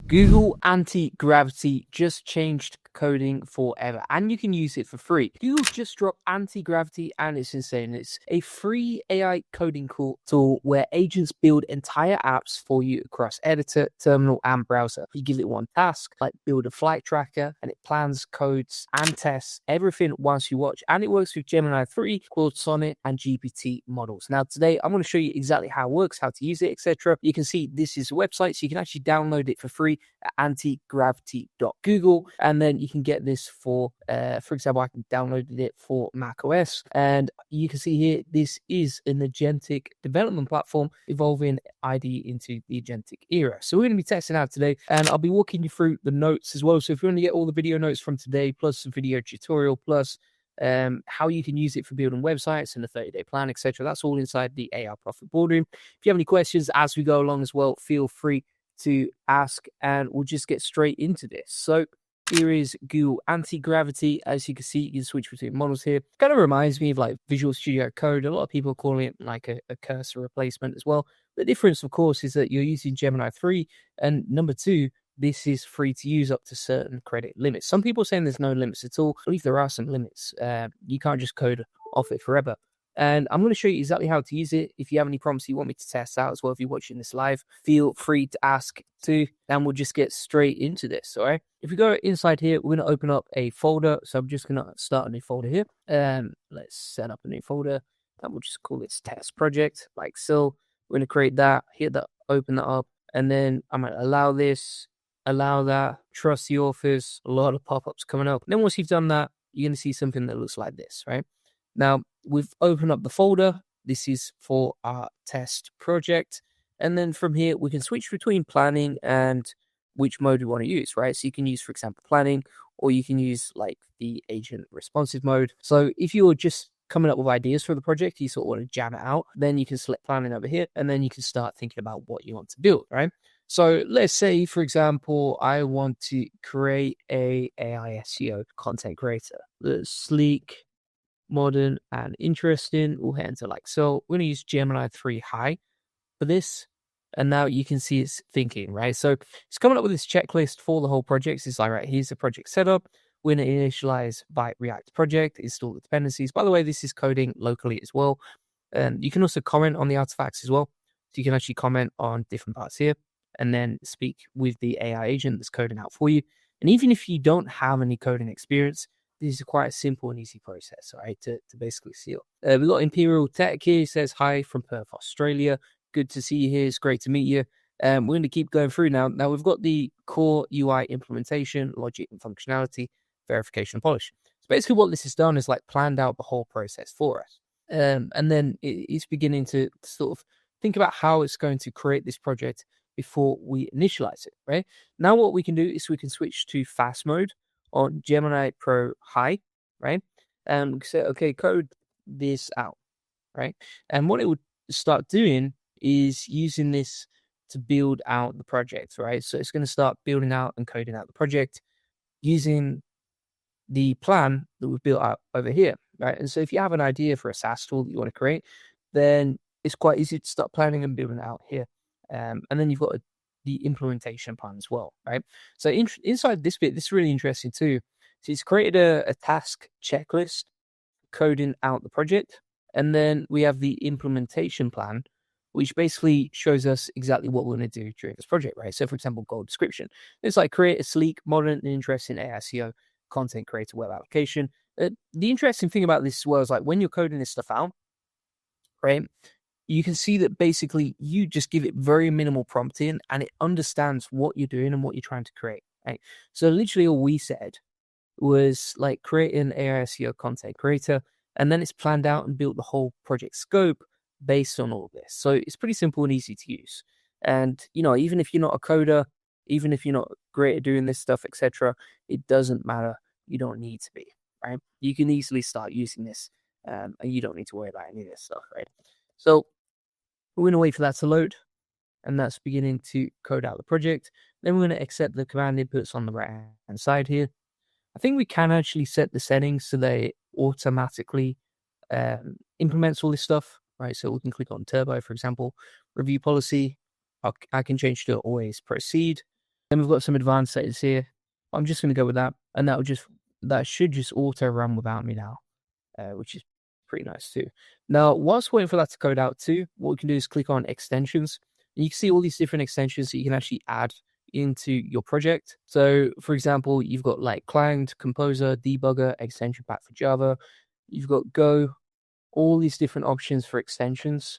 Google Anti-Gravity just changed coding forever, and you can use it for free. Google just dropped Anti-Gravity, and it's insane. It's a free AI coding tool where agents build entire apps for you across editor, terminal, and browser. You give it one task, like build a flight tracker, and it plans, codes, and tests everything whilst you watch. And it works with Gemini 3, Claude Sonnet, and GPT models. Now, today, I'm going to show you exactly how it works, how to use it, etc. You can see this is a website, so you can actually download it for free at antigravity.google, and then you can get this for example, I can download it for Mac OS, and you can see here this is an agentic development platform evolving ID into the agentic era. So we're going to be testing out today, and I'll be walking you through the notes as well. So if you want to get all the video notes from today, plus some video tutorial, plus how you can use it for building websites and a 30-day plan, etc., that's all inside the AI Profit Boardroom. If you have any questions as we go along as well, feel free to ask, and we'll just get straight into this. So here is Google Anti-Gravity. As you can see, you can switch between models here. Kind of reminds me of like Visual Studio Code. A lot of people call it like a cursor replacement as well. The difference, of course, is that you're using Gemini 3, and number two, this is free to use up to certain credit limits. Some people are saying there's no limits at all. I believe there are some limits. You can't just code off it forever. And I'm going to show you exactly how to use it. If you have any prompts you want me to test out as well, if you're watching this live, feel free to ask too, and we'll just get straight into this, all right? If we go inside here, we're going to open up a folder. So I'm just going to start a new folder here. Let's set up a new folder, and we'll just call this test project, like so. We're going to create that, hit that, open that up, and then I'm going to allow this, allow that, trust the authors, a lot of pop-ups coming up. And then once you've done that, you're going to see something that looks like this, right? Now, we've opened up the folder. This is for our test project. And then from here, we can switch between planning and which mode we want to use, right? So you can use, for example, planning, or you can use like the agent responsive mode. So if you're just coming up with ideas for the project, you sort of want to jam it out, then you can select planning over here, and then you can start thinking about what you want to build, right? So let's say, for example, I want to create a AI SEO content creator. The sleek, modern, and interesting. We'll head into like so. We're going to use Gemini 3 High for this, and now you can see it's thinking, right? So it's coming up with this checklist for the whole project. It's like, right, here's the project setup. We're going to initialize by React project, install the dependencies. By the way, this is coding locally as well. And you can also comment on the artifacts as well. So you can actually comment on different parts here and then speak with the AI agent that's coding out for you. And even if you don't have any coding experience, this is quite a simple and easy process, all right, to basically seal. We've got Imperial Tech here. It says, hi from Perth, Australia. Good to see you here. It's great to meet you. We're going to keep going through now. Now, we've got the core UI implementation, logic and functionality, verification and polish. So basically what this has done is like planned out the whole process for us. And then it's beginning to sort of think about how it's going to create this project before we initialize it, right? Now what we can do is we can switch to fast mode on Gemini Pro High, right? And we say, okay, code this out, right? And what it would start doing is using this to build out the project, right? So it's going to start building out and coding out the project using the plan that we've built out over here, right? And so if you have an idea for a SaaS tool that you want to create, then it's quite easy to start planning and building it out here. And then you've got the implementation plan as well, right? So inside this bit, this is really interesting too. So it's created a task checklist, coding out the project, and then we have the implementation plan, which basically shows us exactly what we're going to do during this project, right? So for example, goal description. It's like create a sleek, modern, and interesting ASEO content creator web application. The interesting thing about this as well is like when you're coding this stuff out, right? You can see that basically you just give it very minimal prompting and it understands what you're doing and what you're trying to create, right? So literally all we said was like create an AISEO content creator, and then it's planned out and built the whole project scope based on all of this. So it's pretty simple and easy to use. And, you know, even if you're not a coder, even if you're not great at doing this stuff, etc., it doesn't matter. You don't need to be, right? You can easily start using this and you don't need to worry about any of this stuff, right? So we're going to wait for that to load, and that's beginning to code out the project. Then we're going to accept the command inputs on the right-hand side here. I think we can actually set the settings so they automatically implements all this stuff, right? So we can click on Turbo, for example, review policy. I can change to always proceed. Then we've got some advanced settings here. I'm just going to go with that, and that should just auto run without me now, which is pretty nice too. Now, whilst waiting for that to code out too, what we can do is click on extensions. And you can see all these different extensions that you can actually add into your project. So, for example, you've got like Client, Composer, Debugger, Extension Pack for Java. You've got Go, all these different options for extensions.